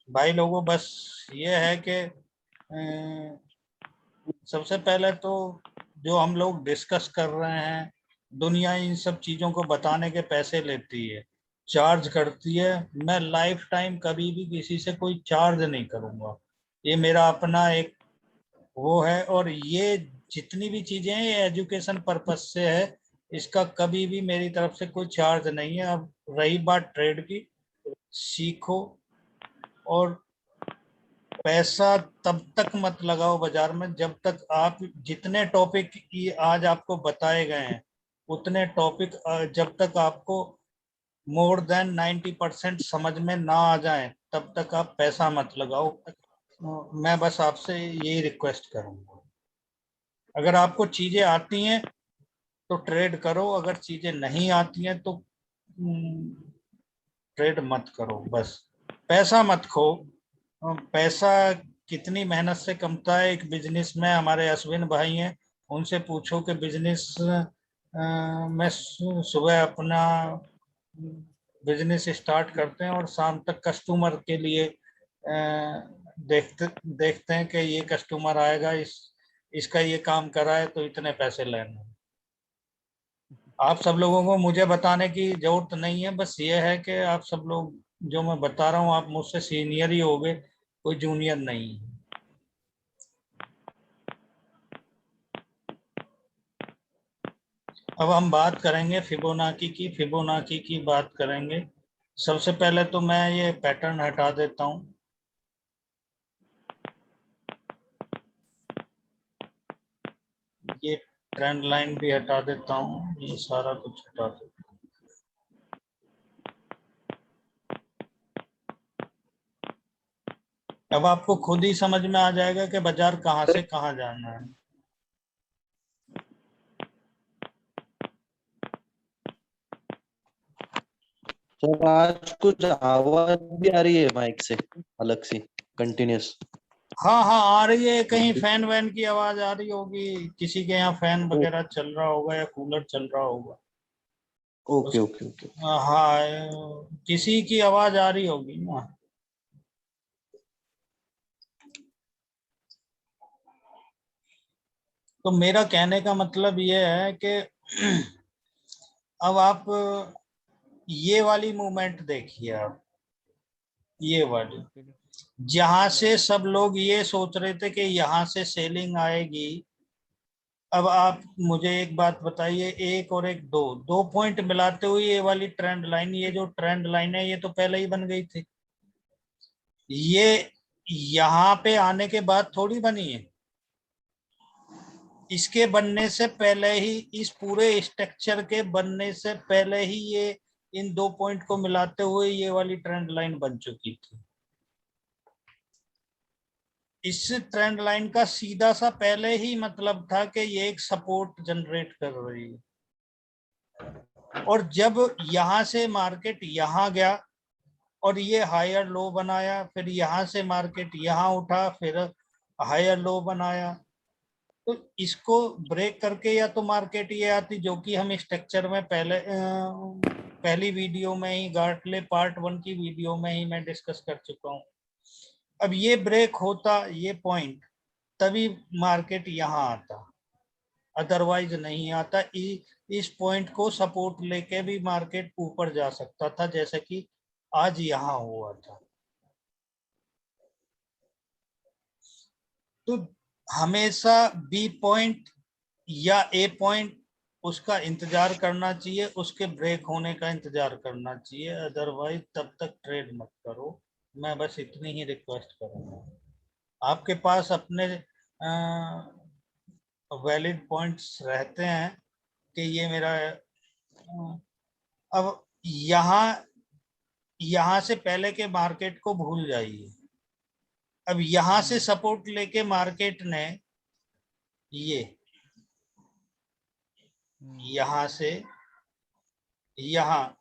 भाई लोगों, बस ये है कि सबसे पहले तो जो हम लोग डिस्कस कर रहे हैं, दुनिया इन सब चीजों को बताने के पैसे लेती है, चार्ज करती है। मैं लाइफ टाइम कभी भी किसी से कोई चार्ज नहीं करूंगा। ये मेरा अपना एक वो है। और ये जितनी भी चीजें हैं, ये एजुकेशन पर्पस से है। इसका कभी भी मेरी तरफ से कोई चार्ज नहीं है। अब रही बात ट्रेड की, सीखो। और पैसा तब तक मत लगाओ बाजार में जब तक आप जितने टॉपिक आज आपको बताए गए हैं, उतने टॉपिक जब तक आपको मोर देन 90% समझ में ना आ जाए, तब तक आप पैसा मत लगाओ। मैं बस आपसे यही रिक्वेस्ट करूंगा। अगर आपको चीजें आती हैं तो ट्रेड करो, अगर चीजें नहीं आती हैं तो ट्रेड मत करो। बस पैसा मत खो। पैसा कितनी मेहनत से कमता है एक बिजनेस में। हमारे अश्विन भाई हैं, उनसे पूछो कि बिजनेस में सुबह अपना बिजनेस स्टार्ट करते हैं और शाम तक कस्टमर के लिए देखते देखते हैं कि ये कस्टमर आएगा, इसका ये काम करा है तो इतने पैसे लेने। आप सब लोगों को मुझे बताने की जरूरत नहीं है। बस ये है कि आप सब लोग जो मैं बता रहा हूँ, आप मुझसे सीनियर ही होगे, कोई जूनियर नहीं। अब हम बात करेंगे फिबोनाची की। फिबोनाची की बात करेंगे। सबसे पहले तो मैं ये पैटर्न हटा देता हूँ। ये ट्रेंड लाइन भी हटा देता हूँ, ये सारा कुछ हटा देता हूँ। अब आपको खुद ही समझ में आ जाएगा कि बाजार कहाँ से कहाँ जाना है। सर आज कुछ आवाज भी आ रही है माइक से अलग सी, कंटिन्यूस। हाँ हाँ, आ रही है। कहीं फैन वैन की आवाज आ रही होगी, किसी के यहाँ फैन वगैरह चल रहा होगा या कूलर चल रहा होगा। Okay okay okay. हाँ, किसी की आवाज आ रही होगी ना। तो मेरा कहने का मतलब ये है कि अब आप ये वाली मूवमेंट देखिए। आप ये वाली, जहां से सब लोग ये सोच रहे थे कि यहाँ से सेलिंग आएगी। अब आप मुझे एक बात बताइए, एक और एक, दो दो पॉइंट मिलाते हुए ये वाली ट्रेंड लाइन, ये जो ट्रेंड लाइन है, ये तो पहले ही बन गई थी। ये यहाँ पे आने के बाद थोड़ी बनी है। इसके बनने से पहले ही, इस पूरे स्ट्रक्चर के बनने से पहले ही, ये इन दो पॉइंट को मिलाते हुए ये वाली ट्रेंड लाइन बन चुकी थी। इस ट्रेंड लाइन का सीधा सा पहले ही मतलब था कि ये एक सपोर्ट जनरेट कर रही है। और जब यहां से मार्केट यहां गया और ये हायर लो बनाया, फिर यहां से मार्केट यहां उठा, फिर हायर लो बनाया, तो इसको ब्रेक करके या तो मार्केट ये आती, जो कि हम स्ट्रक्चर में पहली वीडियो में ही, गार्टले पार्ट 1 की वीडियो में ही मैं डिस्कस कर चुका हूँ। अब ये ब्रेक होता ये पॉइंट, तभी मार्केट यहाँ आता, अदरवाइज नहीं आता। इस पॉइंट को सपोर्ट लेके भी मार्केट ऊपर जा सकता था, जैसे कि आज यहाँ हुआ था। तो हमेशा बी पॉइंट या ए पॉइंट, उसका इंतजार करना चाहिए, उसके ब्रेक होने का इंतजार करना चाहिए। अदरवाइज तब तक ट्रेड मत करो। मैं बस इतनी ही रिक्वेस्ट करूंगा। आपके पास अपने वैलिड पॉइंट्स रहते हैं कि ये मेरा अब यहाँ यहाँ से पहले के मार्केट को भूल जाइए। अब यहाँ से सपोर्ट लेके मार्केट ने ये यहाँ से यहाँ,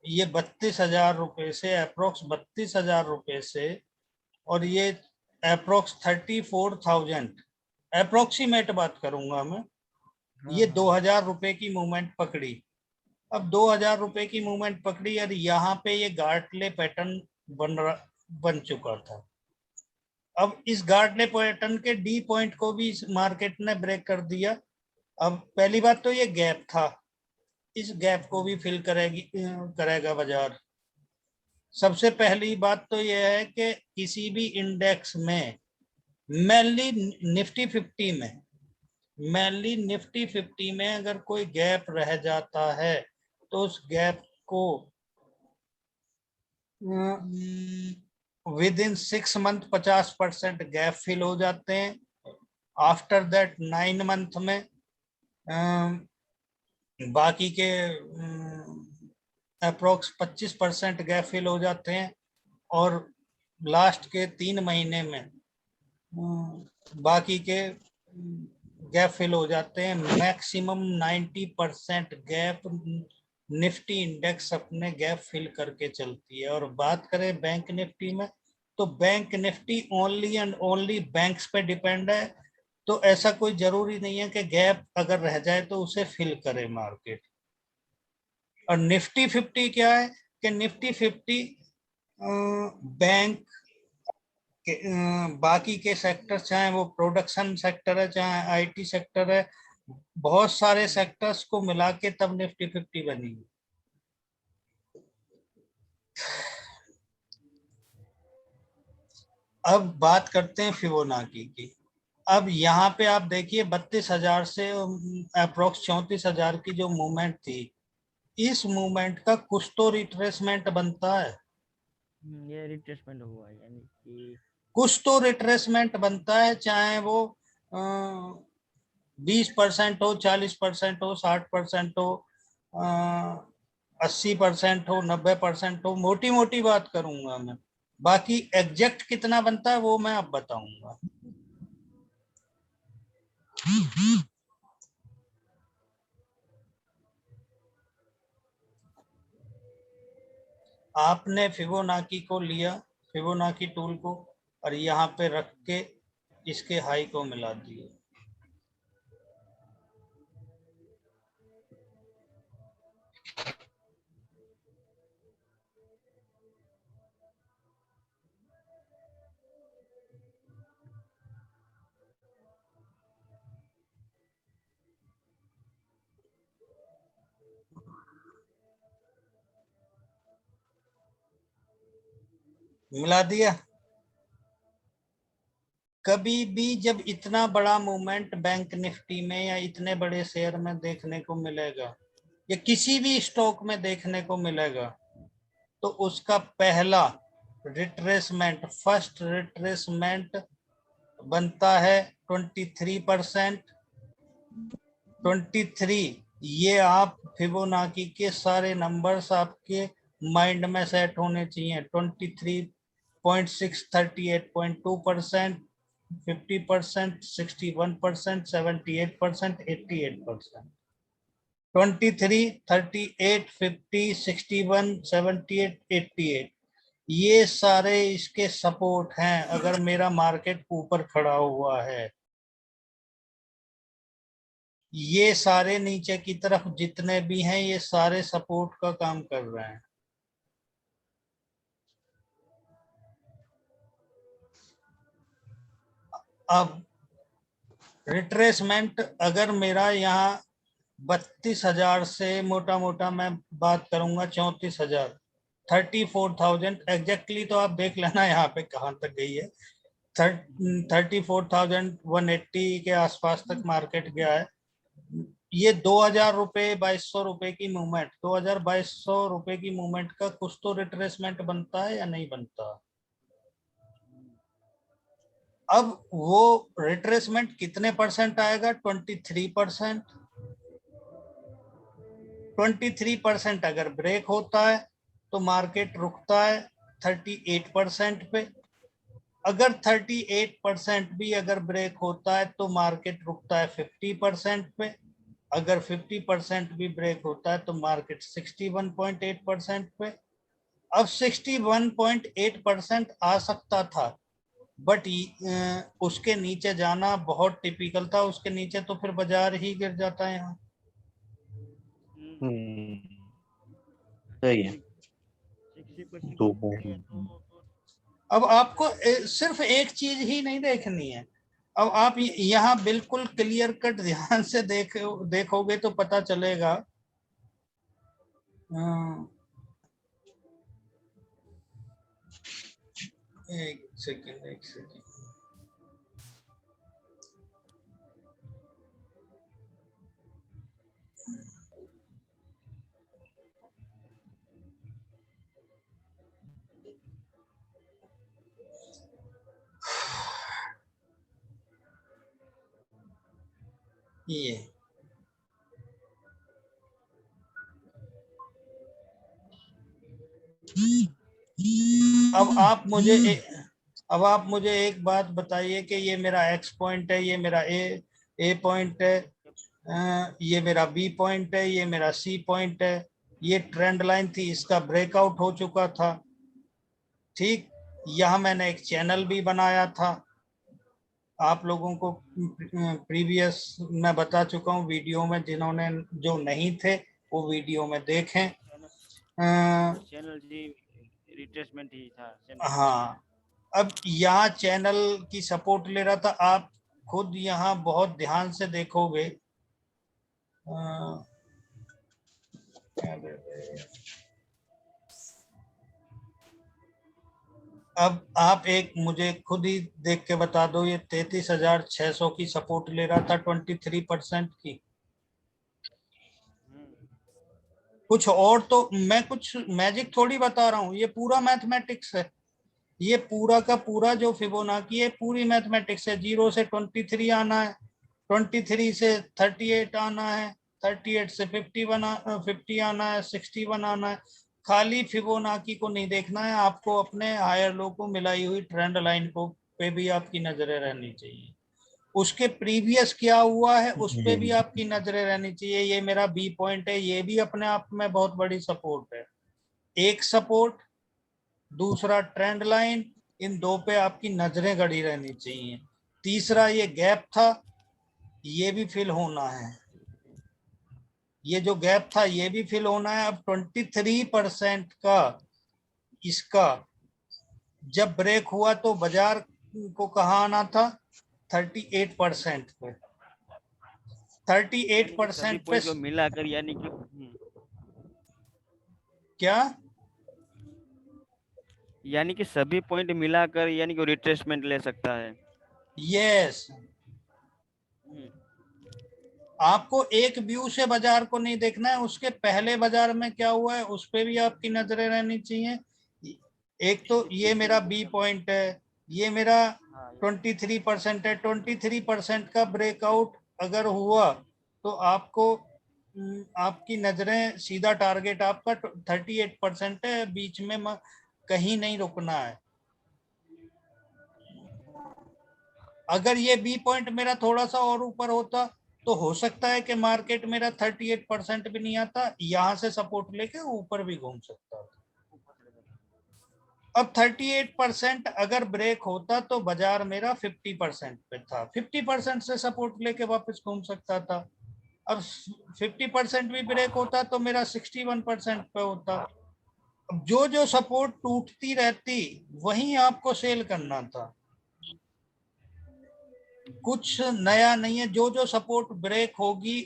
ये 32,000 रुपए से, अप्रोक्स 32,000 रुपए से, और ये अप्रोक्स 34,000, अप्रोक्सीमेट बात करूंगा मैं, ये 2,000 रुपए की मूवमेंट पकड़ी। अब 2000 रुपए की मूवमेंट पकड़ी और यहाँ पे ये गार्टले पैटर्न बन चुका था। अब इस गार्टले पैटर्न के डी पॉइंट को भी इस मार्केट ने ब्रेक कर दिया। अब पहली बात तो ये गैप था, इस गैप को भी फिल करेगा बाजार। सबसे पहली बात तो यह है कि किसी भी इंडेक्स में मेनली निफ्टी 50 में अगर कोई गैप रह जाता है तो उस गैप को within 6 month 50% gap fill हो जाते हैं। आफ्टर दैट 9 मंथ में बाकी के अप्रोक्स 25% गैप फिल हो जाते हैं और लास्ट के 3 महीने में बाकी के गैप फिल हो जाते हैं। मैक्सिमम 90% गैप निफ्टी इंडेक्स अपने गैप फिल करके चलती है। और बात करें बैंक निफ्टी में, तो bank Nifty only and only banks पे डिपेंड है, तो ऐसा कोई जरूरी नहीं है कि गैप अगर रह जाए तो उसे फिल करे मार्केट। और निफ्टी 50 क्या है कि निफ्टी 50 बैंक के बाकी के सेक्टर, चाहे वो प्रोडक्शन सेक्टर है चाहे आईटी सेक्टर है, बहुत सारे सेक्टर्स को मिला के तब निफ्टी 50 बनी। अब बात करते हैं फिबोनाची की। अब यहाँ पे आप देखिए 32,000 से अप्रोक्स 34,000 की जो मूवमेंट थी, इस मूवमेंट का कुछ तो रिट्रेसमेंट बनता है। ये रिट्रेसमेंट हुआ यानी कि कुछ तो रिट्रेसमेंट बनता है, चाहे वो 20% हो, 40% हो, 60% हो, 80% हो, 90% हो, मोटी मोटी बात करूंगा मैं। बाकी एग्जैक्ट कितना बनता है वो मैं अब बताऊंगा। आपने फिबोनाची को लिया, फिबोनाची टूल को, और यहाँ पे रख के इसके हाई को मिला दिया। मिला दिया। कभी भी जब इतना बड़ा मूवमेंट बैंक निफ्टी में या इतने बड़े शेयर में देखने को मिलेगा या किसी भी स्टॉक में देखने को मिलेगा, तो उसका पहला रिट्रेसमेंट, फर्स्ट रिट्रेसमेंट बनता है 23%। 23, ये आप फिबोनाची के सारे नंबर्स आपके माइंड में सेट होने चाहिए। 23.6, 38.2%, 50%, 61%, 78%, 88%। 23, 38, 50, 61, 78, 88, ये सारे इसके सपोर्ट हैं अगर मेरा मार्केट ऊपर खड़ा हुआ है। ये सारे नीचे की तरफ जितने भी हैं ये सारे सपोर्ट का काम कर रहे हैं। अब रिट्रेसमेंट अगर मेरा यहाँ 32,000 से मोटा मोटा मैं बात करूंगा 34,000, 34,000 एग्जैक्टली, तो आप देख लेना यहाँ पे कहाँ तक गई है। 34,180 के आसपास तक मार्केट गया है। ये 2,000 रुपए, 2,200 रुपए की मूवमेंट, 2,200 रुपए की मूवमेंट का कुछ तो रिट्रेसमेंट बनता है या नहीं बनता। अब वो रिट्रेसमेंट कितने परसेंट आएगा? 23%। 23% अगर ब्रेक होता है तो मार्केट रुकता है 38% पे। अगर 38% भी अगर ब्रेक होता है तो मार्केट रुकता है 50% पे। अगर 50% भी ब्रेक होता है तो मार्केट 61.8% पे। अब 61.8% आ सकता था, बट उसके नीचे जाना बहुत टिपिकल था। उसके नीचे तो फिर बाजार ही गिर जाता है यहाँ। सही है। 60% 2 ऊपर है पॉइंट। तो अब आपको सिर्फ एक चीज ही नहीं देखनी है। अब आप यहाँ बिल्कुल क्लियर कट ध्यान से देखोगे तो पता चलेगा। एक सेकेंड, एक सेकेंड। ये अब आप मुझे एक बात बताइए कि ये मेरा एक्स पॉइंट है, ये मेरा ए पॉइंट है, ये मेरा बी पॉइंट है, ये मेरा सी पॉइंट है। ये ट्रेंड लाइन थी, इसका ब्रेकआउट हो चुका था। ठीक, यहाँ मैंने एक चैनल भी बनाया था, आप लोगों को प्रीवियस मैं बता चुका हूँ वीडियो में, जिन्होंने जो नहीं थे वो वीडियो में देखें। चैनल जी रिट्रेसमेंट ही था हाँ, अब यहाँ चैनल की सपोर्ट ले रहा था। आप खुद यहाँ बहुत ध्यान से देखोगे। अब आप एक मुझे खुद ही देख के बता दो, ये 33,600 की सपोर्ट ले रहा था 23% की। कुछ और तो मैं कुछ मैजिक थोड़ी बता रहा हूँ, ये पूरा मैथमेटिक्स है। ये पूरा का पूरा जो फिबोनाची है पूरी मैथमेटिक्स है। 0 से 23 आना है, 23 से 38 आना है, 38 से 50 आना है, 61 आना है। खाली फिबोनाची को नहीं देखना है आपको, अपने हायर लो को मिलाई हुई ट्रेंड लाइन को पे भी आपकी नजरें रहनी चाहिए। उसके प्रीवियस क्या हुआ है उस पे भी आपकी नजरें रहनी चाहिए। ये मेरा बी पॉइंट है, ये भी अपने आप में बहुत बड़ी सपोर्ट है। एक सपोर्ट, दूसरा ट्रेंड लाइन, इन दो पे आपकी नजरें गड़ी रहनी चाहिए। तीसरा ये गैप था, ये भी फिल होना है। ये जो गैप था ये भी फिल होना है। अब 23% का इसका जब ब्रेक हुआ तो बाजार को कहाँ आना था? 38% पे। 38% पे को मिलाकर यानी कि क्या? यानी कि सभी पॉइंट मिलाकर यानी कि रिट्रेसमेंट ले सकता है। यस, आपको एक व्यू से बाजार को नहीं देखना है, उसके पहले बाजार में क्या हुआ है उस पे भी आपकी नजरें रहनी चाहिए। एक तो ये मेरा बी पॉइंट है, ये मेरा 23% है। 23% का ब्रेकआउट अगर हुआ तो आपको आपकी नजरें सीधा टारगेट आपका 38% है, बीच में कहीं नहीं रुकना है। अगर ये बी पॉइंट मेरा थोड़ा सा और ऊपर होता तो हो सकता है कि मार्केट मेरा 38% भी नहीं आता, यहां से सपोर्ट लेके ऊपर भी घूम सकता था। अब 38% अगर ब्रेक होता तो बाजार मेरा 50% पे था, 50% से सपोर्ट लेके वापस घूम सकता था। अब 50% भी ब्रेक होता तो मेरा 61% पे होता। अब जो जो सपोर्ट टूटती रहती वहीं आपको सेल करना था, कुछ नया नहीं है। जो जो सपोर्ट ब्रेक होगी,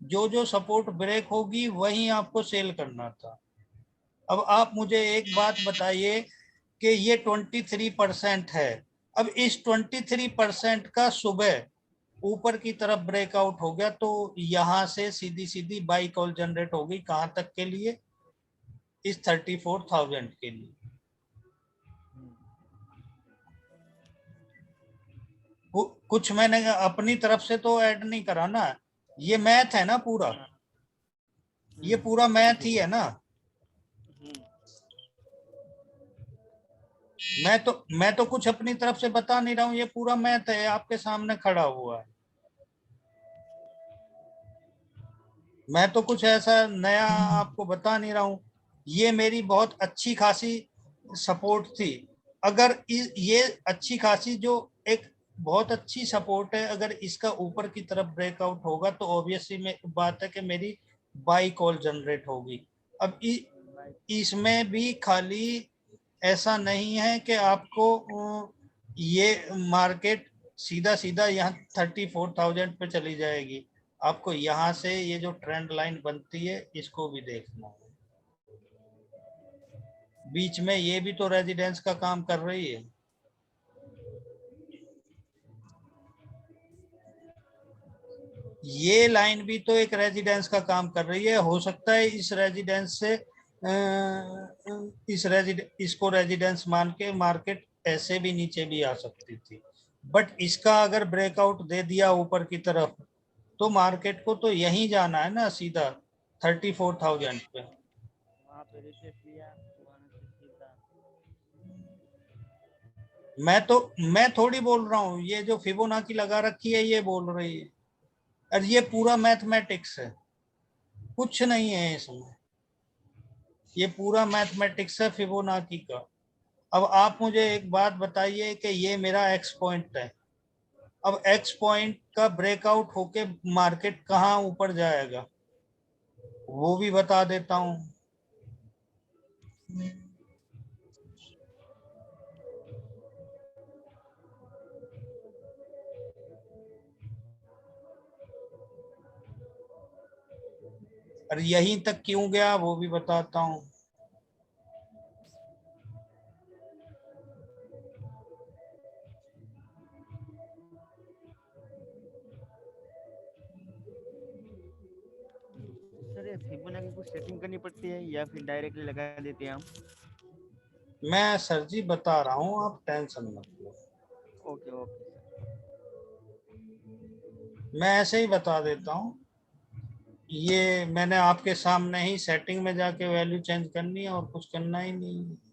जो जो सपोर्ट ब्रेक होगी वहीं आपको सेल करना था। अब आप मुझे एक बात बताइए कि ये 23% है। अब इस 23% का सुबह ऊपर की तरफ ब्रेकआउट हो गया तो यहां से सीधी सीधी बाई कॉल जनरेट होगी। कहां तक के लिए? इस 34,000 के लिए। कुछ मैंने अपनी तरफ से तो ऐड नहीं करा ना, ये मैथ है ना पूरा, ये पूरा मैथ ही है ना। मैं तो कुछ अपनी तरफ से बता नहीं रहा हूं, ये पूरा मैथ है, आपके सामने खड़ा हुआ है। मैं तो कुछ ऐसा नया आपको बता नहीं रहा हूं। ये मेरी बहुत अच्छी खासी सपोर्ट थी। अगर ये अच्छी खासी जो एक बहुत अच्छी सपोर्ट है, अगर इसका ऊपर की तरफ ब्रेकआउट होगा तो ऑब्वियसली बात है कि मेरी बाई कॉल जनरेट होगी। अब इसमें भी खाली ऐसा नहीं है कि आपको ये मार्केट सीधा सीधा यहाँ 34,000 पे चली जाएगी। आपको यहाँ से ये जो ट्रेंड लाइन बनती है इसको भी देखना है। बीच में ये भी तो रेजिडेंस का काम कर रही है। ये लाइन भी तो एक रेजिडेंस का काम कर रही है। हो सकता है इस रेजिडेंस से इसको रेजिडेंस मान के मार्केट ऐसे भी नीचे भी आ सकती थी, बट इसका अगर ब्रेकआउट दे दिया ऊपर की तरफ तो मार्केट को तो यहीं जाना है ना, सीधा 34,000 पे। वहाँ पे रिटेस्ट लिया, वहाँ से सीधा मैं थोड़ी बोल रहा हूँ, ये जो फिबोनाची लगा रखी है ये बोल रही है। और ये पूरा मैथमेटिक्स है, कुछ नहीं है इसमें। ये पूरा मैथमेटिक्स है फिबोनाची का। अब आप मुझे एक बात बताइए कि ये मेरा एक्स पॉइंट है। अब एक्स पॉइंट का ब्रेकआउट होके मार्केट कहाँ ऊपर जाएगा वो भी बता देता हूँ। और यहीं तक क्यों गया वो भी बताता हूँ। सर ये फिबोनाची की कुछ सेटिंग करनी पड़ती है या फिर डायरेक्टली लगा देते हैं हम? मैं सर जी बता रहा हूँ, आप टेंशन मत लो। ओके ओके मैं ऐसे ही बता देता हूँ। ये मैंने आपके सामने ही सेटिंग में जाके वैल्यू चेंज करनी है और कुछ करना ही नहीं है।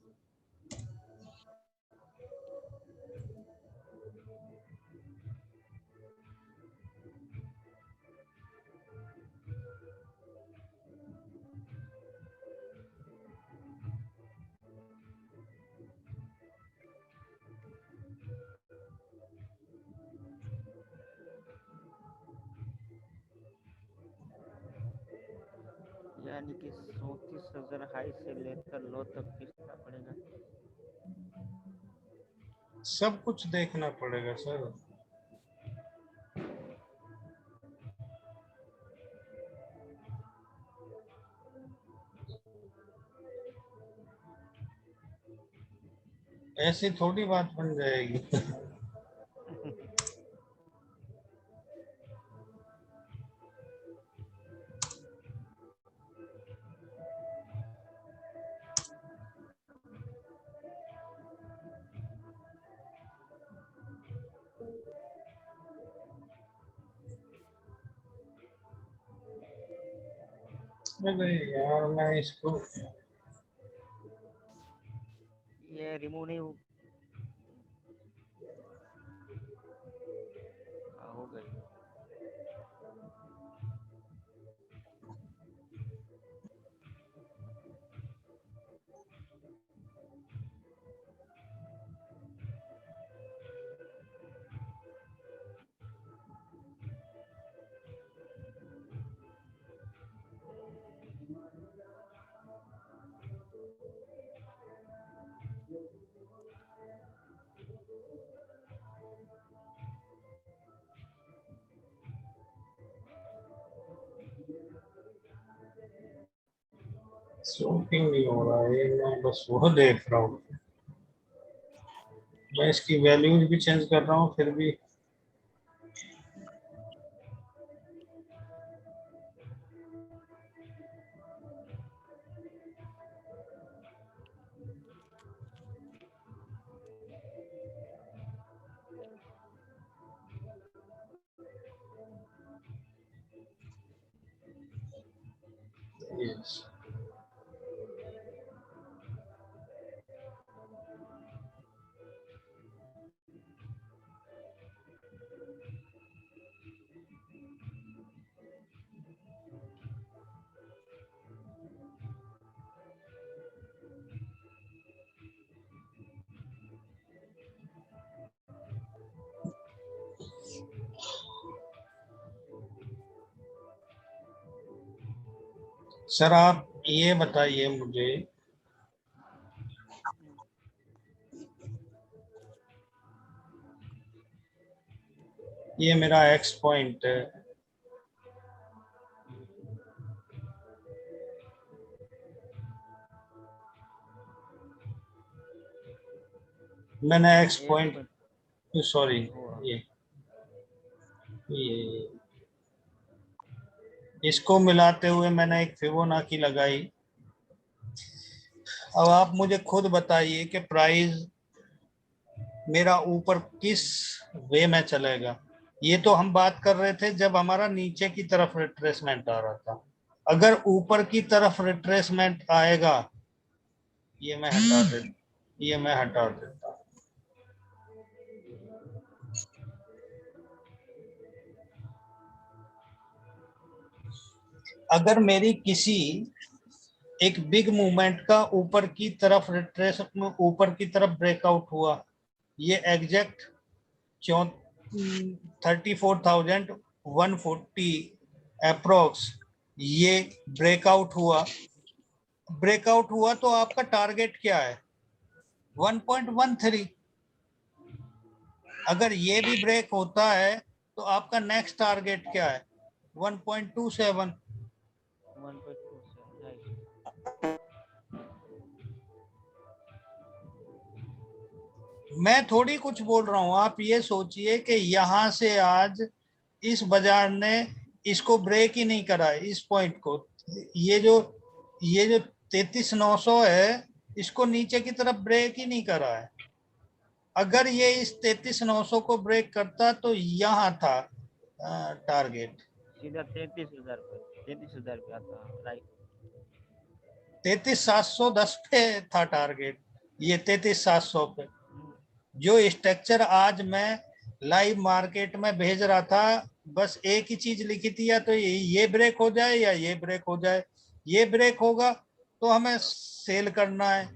यानी कि 34,000 हाई से लेकर लो तक कितना पड़ेगा? सब कुछ देखना पड़ेगा सर। ऐसी थोड़ी बात बन जाएगी। अरे यार मैं इसको ये रिमूव नहीं हो गई। शूटिंग नहीं हो रहा है, मैं बस वो देख रहा हूँ। मैं इसकी वैल्यूज भी चेंज कर रहा हूँ फिर भी yes. सर आप ये बताइए मुझे ये मेरा एक्स पॉइंट है, मैंने एक्स एक पॉइंट, पॉइंट सॉरी, हुआ। ये इसको मिलाते हुए मैंने एक फिबोनाची लगाई। अब आप मुझे खुद बताइए कि प्राइस मेरा ऊपर किस वे में चलेगा। ये तो हम बात कर रहे थे जब हमारा नीचे की तरफ रिट्रेसमेंट आ रहा था। अगर ऊपर की तरफ रिट्रेसमेंट आएगा, ये मैं हटा दे ये मैं हटा देता हूं। अगर मेरी किसी एक बिग मूवमेंट का ऊपर की तरफ रिट्रेस ऊपर की तरफ ब्रेकआउट हुआ, ये एग्जैक्ट 34,140 अप्रोक्स ये ब्रेकआउट हुआ तो आपका टारगेट क्या है? 1.13। अगर ये भी ब्रेक होता है तो आपका नेक्स्ट टारगेट क्या है? 1.27। 1.27 मैं थोड़ी कुछ बोल रहा हूं, आप ये सोचिए कि यहां से आज इस बाजार ने इसको ब्रेक ही नहीं करा है, इस पॉइंट को। ये जो 33,900 है, इसको नीचे की तरफ ब्रेक ही नहीं करा है। अगर ये इस 33,900 को ब्रेक करता तो यहाँ था टारगेट सीधा 33,000 पे, 33,000 पे आता। राइट। 33,710 पे था टारगेट, ये 33,700 पे। जो स्ट्रक्चर आज मैं लाइव मार्केट में भेज रहा था, बस एक ही चीज लिखी थी, या तो ये ब्रेक हो जाए या ये ब्रेक हो जाए। ये ब्रेक होगा तो हमें सेल करना है,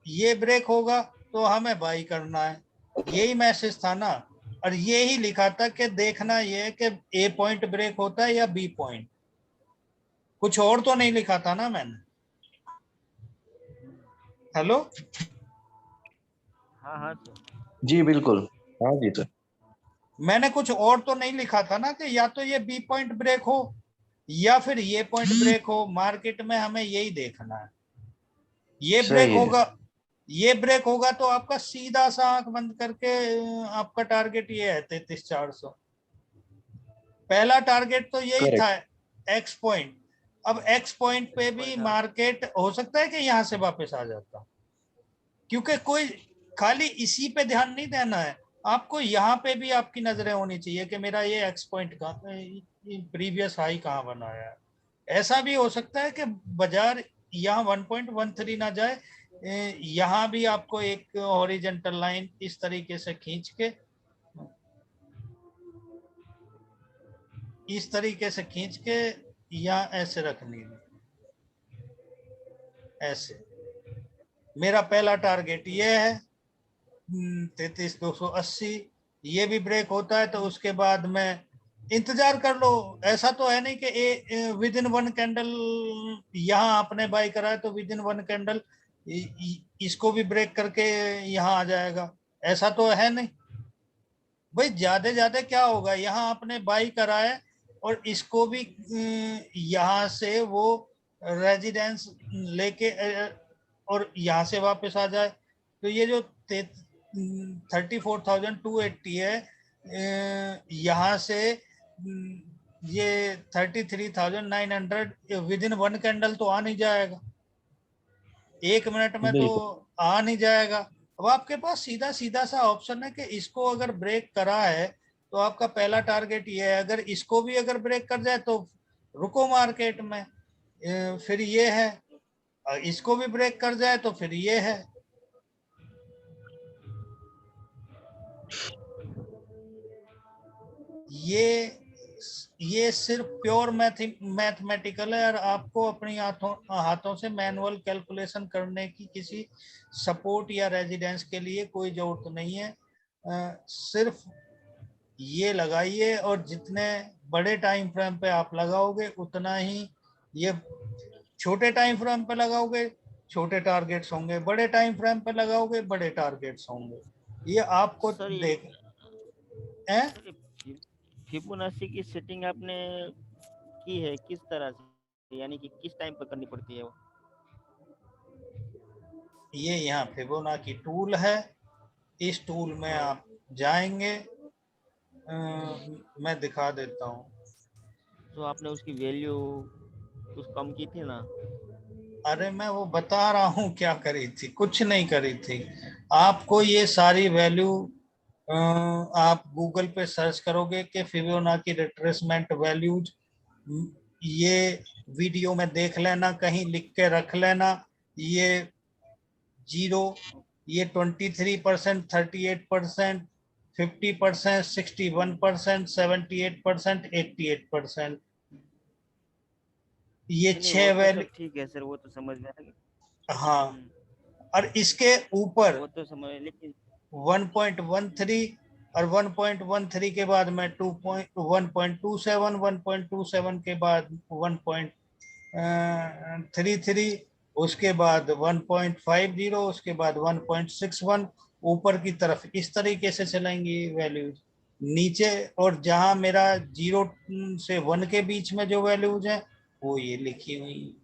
ये ब्रेक होगा तो हमें बाई करना है। यही मैसेज था ना। और ये ही लिखा था कि देखना ये है कि ए पॉइंट ब्रेक होता है या बी पॉइंट। कुछ और तो नहीं लिखा था ना मैंने। हेलो, हाँ हाँ सर। जी बिल्कुल। हाँ जी सर। मैंने कुछ और तो नहीं लिखा था ना कि या तो ये बी पॉइंट ब्रेक हो या फिर ये पॉइंट ब्रेक हो। मार्केट में हमें यही देखना है। ये ब्रेक सही है। होगा, ये ब्रेक होगा तो आपका सीधा सा आंख बंद करके आपका टारगेट ये है 33,400। पहला टारगेट तो यही था, करेक्ट। X point. अब एक्स पॉइंट पे भी मार्केट हो सकता है कि यहां से वापस आ जाता, क्योंकि कोई खाली इसी पे ध्यान नहीं देना है, आपको यहाँ पे भी आपकी नजरें होनी चाहिए कि मेरा ये एक्स पॉइंट का प्रीवियस हाई कहाँ बनाया है। ऐसा भी हो सकता है कि बाजार यहाँ 1.13 ना जाए, यहाँ भी आपको एक हॉरिजॉन्टल लाइन इस तरीके से खींच के, इस तरीके से खींच के यहाँ ऐसे रखनी है, ऐसे। मेरा पहला टारगेट ये है 33,280। ये भी ब्रेक होता है तो उसके बाद मैं इंतजार कर लो। ऐसा तो है नहीं कि विद इन वन कैंडल यहाँ आपने बाय करा है तो विद इन वन कैंडल इसको भी ब्रेक करके यहाँ आ जाएगा, ऐसा तो है नहीं भाई। ज्यादा ज्यादा क्या होगा, यहाँ आपने बाई करा है और इसको भी यहाँ से वो रेजिडेंस लेके और यहाँ से वापस आ जाए, तो ये जो 34,280 है, यहाँ से ये 33,900 विद इन वन कैंडल तो आ नहीं जाएगा, एक मिनट में तो बिल्कुल। आ नहीं जाएगा। अब आपके पास सीधा सीधा सा ऑप्शन है कि इसको अगर ब्रेक करा है तो आपका पहला टारगेट ये है, अगर इसको भी अगर ब्रेक कर जाए तो रुको मार्केट में, फिर ये है, इसको भी ब्रेक कर जाए तो फिर ये है। ये सिर्फ प्योर मैथमेटिकल है और आपको अपनी हाथों से मैनुअल कैलकुलेशन करने की किसी सपोर्ट या रेजिडेंस के लिए कोई जरूरत नहीं है। सिर्फ ये लगाइए और जितने बड़े टाइम फ्रेम पे आप लगाओगे उतना ही ये, छोटे टाइम फ्रेम पे लगाओगे छोटे टारगेट्स होंगे, बड़े टाइम फ्रेम पे लगाओगे बड़े टारगेट्स होंगे। ये आपको सर देख हैं। सर फिबोनाची की सेटिंग आपने की है किस तरह से, यानी कि किस टाइम पर करनी पड़ती है वो? ये यहाँ फिबोनाची टूल है, इस टूल में हाँ। आप जाएंगे, मैं दिखा देता हूँ। जो आपने उसकी वैल्यू कुछ कम की थी ना? अरे मैं वो बता रहा हूँ क्या करी थी, कुछ नहीं करी थी। आपको ये सारी वैल्यू आप गूगल पे सर्च करोगे कि फिबोनाची रिट्रेसमेंट वैल्यूज, ये वीडियो में देख लेना, कहीं लिख के रख लेना। ये 0, ये 23%, 38%, 50%, 61%, 78%, 88%, ये नहीं नहीं, वो 6 तो वैल्यू। सब ठीक है सर, वो तो समझ में आ गया। हाँ, और इसके ऊपर वो तो समझ, लेकिन 1.13, और 1.13 के बाद में 1.27, 1.27 के बाद 1.33, उसके बाद 1.50, उसके बाद 1.61, ऊपर की तरफ इस तरीके से चलेंगी वैल्यूज नीचे। और जहां मेरा 0 से 1 के बीच में जो वैल्यूज है वो ये लिखी हुई।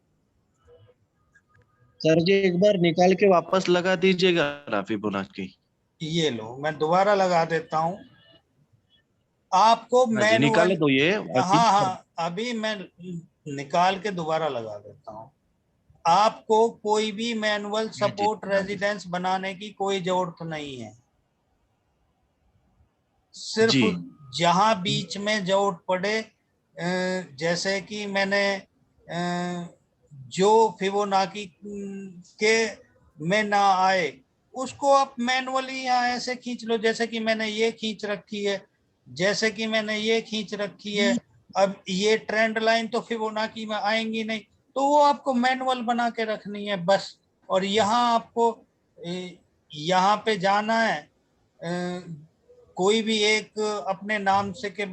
सर जी एक बार निकाल के वापस लगा दीजिएगा ना फिबोनाची। ये लो मैं दोबारा लगा देता हूँ आपको हाँ जी निकाले मैनुअल। तो ये बाकी। हाँ हाँ, अभी मैं निकाल के दोबारा लगा देता हूँ। आपको कोई भी मैनुअल हाँ जी सपोर्ट हाँ जी। रेजिडेंस बनाने की कोई जरूरत नहीं है। सिर्फ जी जहां बीच में जरूरत पड़े, जैसे कि मैंने जो फिबोनाची के में ना आए उसको आप मैनुअली यहाँ ऐसे खींच लो, जैसे कि मैंने ये खींच रखी है, जैसे कि मैंने ये खींच रखी है। अब ये ट्रेंड लाइन तो फिबोनाची में आएंगी नहीं, तो वो आपको मैनुअल बना के रखनी है बस। और यहाँ आपको यहाँ पे जाना है, कोई भी एक अपने नाम से के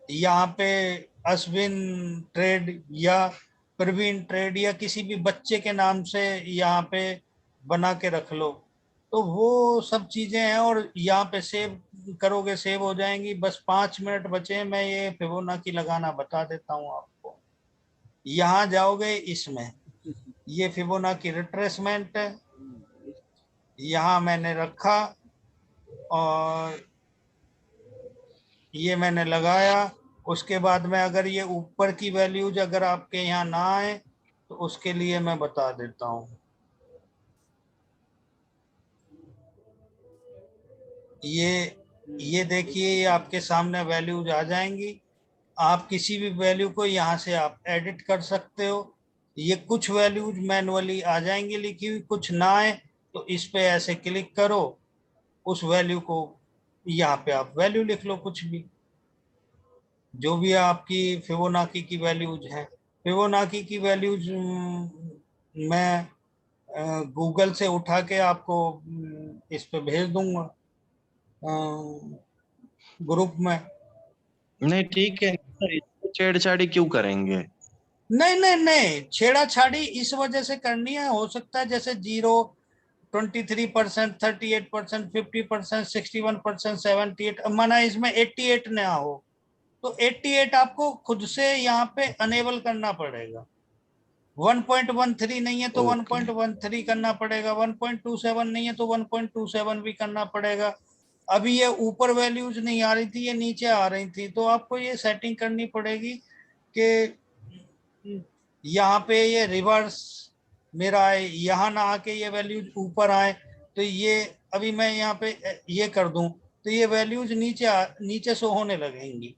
यहाँ पे अश्विन ट्रेड या प्रवीण ट्रेड या किसी भी बच्चे के नाम से यहाँ पे बना के रख लो, तो वो सब चीजें हैं। और यहाँ पे सेव करोगे सेव हो जाएंगी। बस 5 मिनट बचे, मैं ये फिबोनाची लगाना बता देता हूँ आपको। यहाँ जाओगे, इसमें ये फिबोनाची रिट्रेसमेंट है, यहाँ मैंने रखा और ये मैंने लगाया। उसके बाद में अगर ये ऊपर की वैल्यूज अगर आपके यहाँ ना आए तो उसके लिए मैं बता देता हूँ। ये देखिए, ये आपके सामने वैल्यूज आ जाएंगी। आप किसी भी वैल्यू को यहाँ से आप एडिट कर सकते हो। ये कुछ वैल्यूज मैनुअली आ जाएंगी लिखी हुई, कुछ ना आए तो इस पे ऐसे क्लिक करो, उस वैल्यू को यहाँ पे आप वैल्यू लिख लो, कुछ भी जो भी आपकी फिबोनाची की वैल्यूज है। फिबोनाची की वैल्यूज मैं गूगल से उठा के आपको इस पे भेज दूंगा ग्रुप में। नहीं ठीक है सर, इसमें छेड़छाड़ी क्यों करेंगे? नहीं नहीं नहीं, छेड़ाछाड़ी इस वजह से करनी है, हो सकता है जैसे 0, 23%, 38%, 50%, 61%, 78, माना इसमें 88 ना हो तो 88 आपको खुद से यहाँ पे अनेबल करना पड़ेगा। 1.13 नहीं है तो ओके 1.13 करना पड़ेगा, 1.27 नहीं है तो 1.27 भी करना पड़ेगा। अभी ये ऊपर वैल्यूज नहीं आ रही थी, ये नीचे आ रही थी, तो आपको ये सेटिंग करनी पड़ेगी कि यहाँ पे ये रिवर्स मेरा आए, यहाँ ना आके ये वैल्यूज ऊपर आए। तो ये अभी मैं यहाँ पे ये कर दूं तो ये वैल्यूज नीचे शो होने लगेंगी।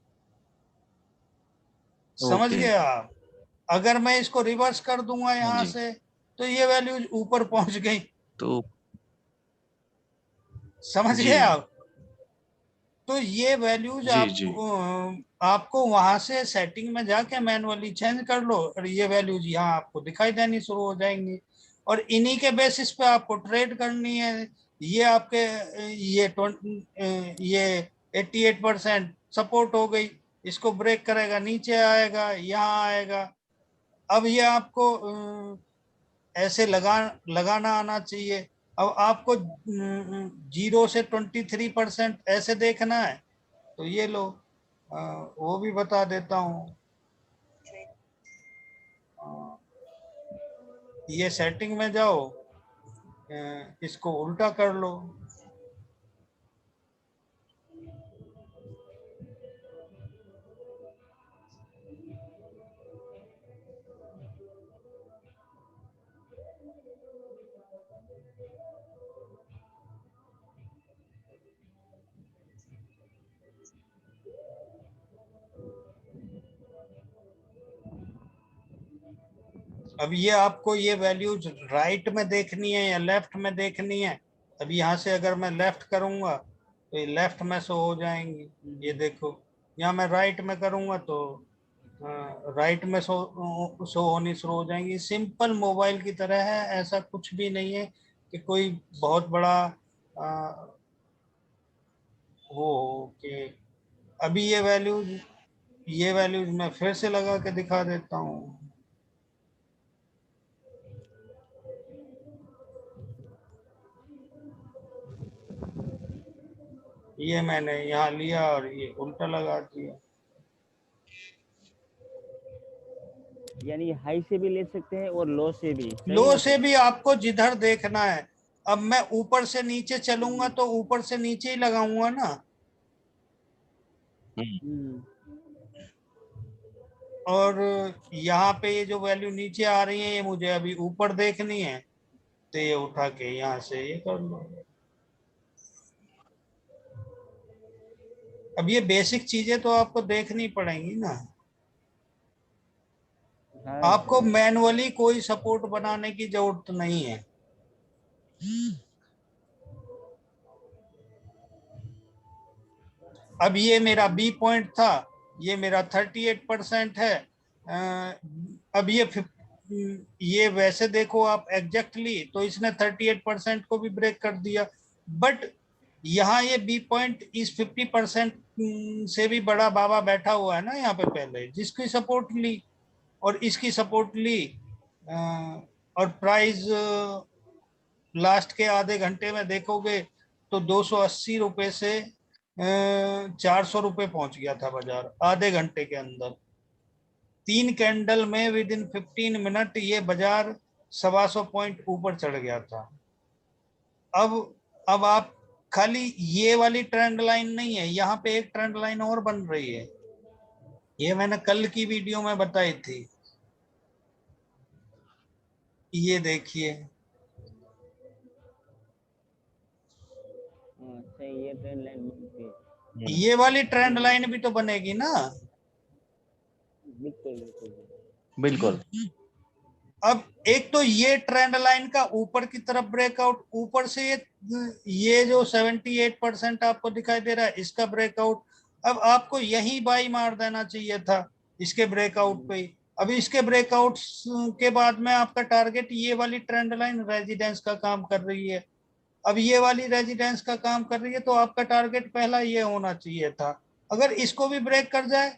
समझ ओके। गए आप? अगर मैं इसको रिवर्स कर दूंगा हाँ यहाँ जी से तो ये वैल्यूज ऊपर पहुंच गई। तो समझ जी गए आप? तो ये वैल्यूज जी जी आपको वहां से सेटिंग में जाके मैनुअली चेंज कर लो और ये वैल्यूज यहाँ आपको दिखाई देनी शुरू हो जाएंगी। और इन्हीं के बेसिस पे आपको ट्रेड करनी है। ये आपके ये 88% सपोर्ट हो गई, इसको ब्रेक करेगा, नीचे आएगा, यहाँ आएगा। अब ये आपको ऐसे लगाना आना चाहिए। अब आपको 0 से 23% ऐसे देखना है तो ये लो, वो भी बता देता हूँ। ये सेटिंग में जाओ, इसको उल्टा कर लो। अब ये आपको ये वैल्यूज राइट में देखनी है या लेफ्ट में देखनी है। अब यहाँ से अगर मैं लेफ्ट करूंगा तो ये लेफ्ट में शो हो जाएंगी। ये देखो, यहाँ मैं राइट में करूंगा तो राइट में शो होनी शुरू हो जाएंगी। सिंपल मोबाइल की तरह है, ऐसा कुछ भी नहीं है कि कोई बहुत बड़ा वो हो कि अभी ये वैल्यूज मैं फिर से लगा के दिखा देता हूँ। ये मैंने यहाँ लिया और ये उल्टा लगा दिया। यानी हाई से भी ले सकते हैं और लो से भी, सही लो ना से सर? भी आपको जिधर देखना है। अब मैं ऊपर से नीचे चलूंगा तो ऊपर से नीचे ही लगाऊंगा ना। हम्म, और यहाँ पे ये जो वैल्यू नीचे आ रही है ये मुझे अभी ऊपर देखनी है, तो ये उठा के यहाँ से ये कर लो। अब ये बेसिक चीजें तो आपको देखनी पड़ेंगी ना। हाँ आपको सर। मैनुअली कोई सपोर्ट बनाने की जरूरत नहीं है। अब ये मेरा बी पॉइंट था, ये मेरा 38% है। अब ये वैसे देखो आप एग्जैक्टली तो इसने 38% को भी ब्रेक कर दिया। बट यहाँ ये बी पॉइंट इस 50% से भी बड़ा बाबा बैठा हुआ है ना यहाँ पे पहले, जिसकी सपोर्ट ली और इसकी सपोर्ट ली। और प्राइस लास्ट के आधे घंटे में देखोगे तो 280 रुपए से 400 रुपए पहुंच गया था बाजार आधे घंटे के अंदर। 3 कैंडल में विद इन 15 मिनट ये बाजार 125 पॉइंट ऊपर चढ़ गया था। अब आप खाली ये वाली ट्रेंड लाइन नहीं है, यहाँ पे एक ट्रेंड लाइन और बन रही है। ये मैंने कल की वीडियो में बताई थी। ये देखिए, अच्छा, ये ट्रेंड लाइन बनती है। ये वाली ट्रेंड लाइन भी तो बनेगी ना। बिल्कुल बिल्कुल। बिल्कुल। अब एक तो ये ट्रेंड लाइन का ऊपर की तरफ ब्रेकआउट, ऊपर से ये जो 78% आपको दिखाई दे रहा है इसका ब्रेकआउट। अब आपको यही बाई मार देना चाहिए था इसके ब्रेकआउट पे ही। अब इसके ब्रेकआउट के बाद में आपका टारगेट ये वाली ट्रेंड लाइन रेजिडेंस का काम कर रही है। अब ये वाली रेजिडेंस का काम कर रही है तो आपका टारगेट पहला ये होना चाहिए था। अगर इसको भी ब्रेक कर जाए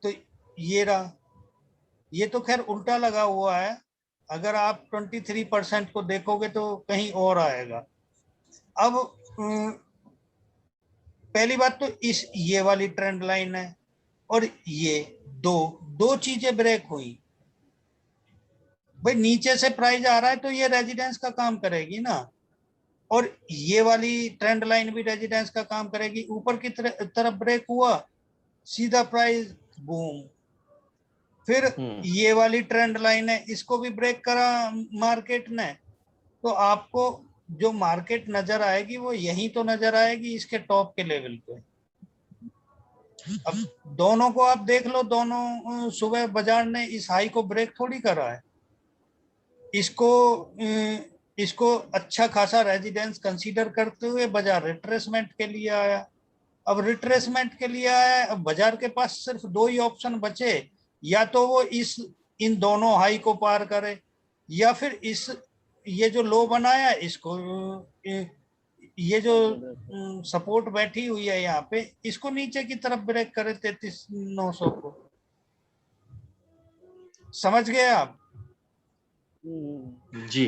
तो ये रहा। ये तो खैर उल्टा लगा हुआ है, अगर आप 23% को देखोगे तो कहीं और आएगा। अब पहली बात तो ये वाली ट्रेंड लाइन है और ये दो दो चीजें ब्रेक हुई। भाई नीचे से प्राइस आ रहा है तो ये रेजिडेंस का काम करेगी ना, और ये वाली ट्रेंड लाइन भी रेजिडेंस का काम करेगी। ऊपर की तरफ ब्रेक हुआ, सीधा प्राइस बूम। फिर ये वाली ट्रेंड लाइन है, इसको भी ब्रेक करा मार्केट ने, तो आपको जो मार्केट नजर आएगी वो यही तो नजर आएगी इसके टॉप के लेवल पे। अब दोनों को आप देख लो, दोनों सुबह बाजार ने इस हाई को ब्रेक थोड़ी करा है। इसको अच्छा खासा रेजिडेंस कंसीडर करते हुए बाजार रिट्रेसमेंट के लिए आया। अब रिट्रेसमेंट के लिए आया, अब बाजार के पास सिर्फ दो ही ऑप्शन बचे, या तो वो इन दोनों हाई को पार करे, या फिर ये जो लो बनाया इसको, ये जो सपोर्ट बैठी हुई है यहाँ पे, इसको नीचे की तरफ ब्रेक करे 33,900 को। समझ गए आप? जी।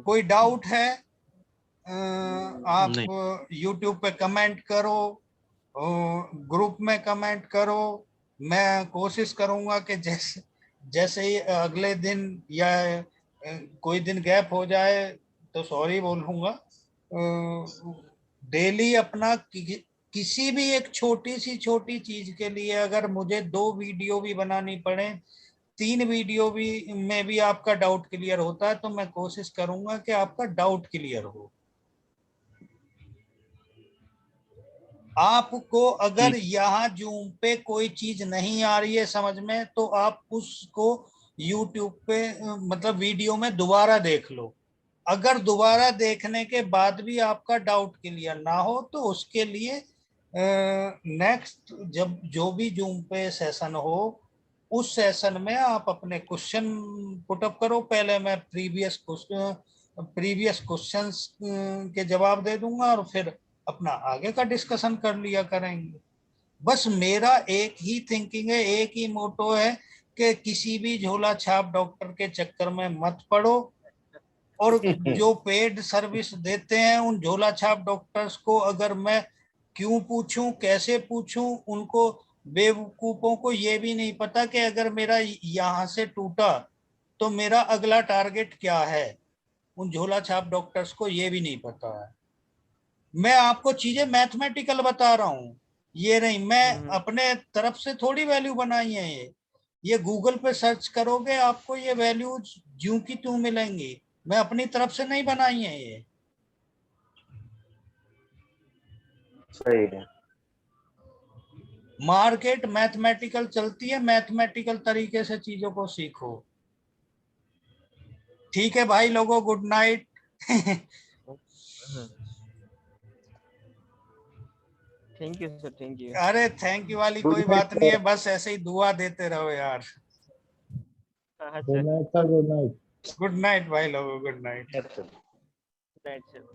कोई डाउट है? आप नहीं। YouTube पे कमेंट करो, ग्रुप में कमेंट करो। मैं कोशिश करूंगा कि जैसे जैसे ही अगले दिन या कोई दिन गैप हो जाए तो सॉरी बोलूंगा। डेली अपना किसी भी एक छोटी चीज के लिए अगर मुझे 2 वीडियो भी बनानी पड़े, 3 वीडियो भी में भी आपका डाउट क्लियर होता है तो मैं कोशिश करूंगा कि आपका डाउट क्लियर हो। आपको अगर यहाँ जूम पे कोई चीज नहीं आ रही है समझ में तो आप उसको यूट्यूब पे मतलब वीडियो में दोबारा देख लो। अगर दोबारा देखने के बाद भी आपका डाउट क्लियर ना हो तो उसके लिए नेक्स्ट जब जो भी जूम पे सेशन हो उस सेशन में आप अपने क्वेश्चन पुटअप करो। पहले मैं प्रीवियस क्वेश्चंस के जवाब दे दूंगा और फिर अपना आगे का डिस्कशन कर लिया करेंगे। बस मेरा एक ही थिंकिंग है, एक ही मोटो है कि किसी भी झोला छाप डॉक्टर के चक्कर में मत पड़ो। और जो पेड सर्विस देते हैं उन झोला छाप डॉक्टर्स को अगर मैं क्यों पूछूं, कैसे पूछूं, उनको बेवकूफों को ये भी नहीं पता कि अगर मेरा यहां से टूटा तो मेरा अगला टारगेट क्या है। उन झोला छाप डॉक्टर्स को ये भी नहीं पता है। मैं आपको चीजें मैथमेटिकल बता रहा हूँ, ये नहीं मैं अपने तरफ से थोड़ी वैल्यू बनाई है। ये गूगल पे सर्च करोगे आपको ये वैल्यूज ज्यों की त्यों मिलेंगी, मैं अपनी तरफ से नहीं बनाई है ये। सही है। मार्केट मैथमेटिकल चलती है, मैथमेटिकल तरीके से चीजों को सीखो। ठीक है भाई लोगों, good night. Thank you sir, thank you. अरे थैंक यू वाली गुड कोई नाइट बात नहीं है, सर। बस ऐसे ही दुआ देते रहो यार। हाँ good sir, night sir, good night. Good night भाई लोगों, गुड नाइट। Night sir.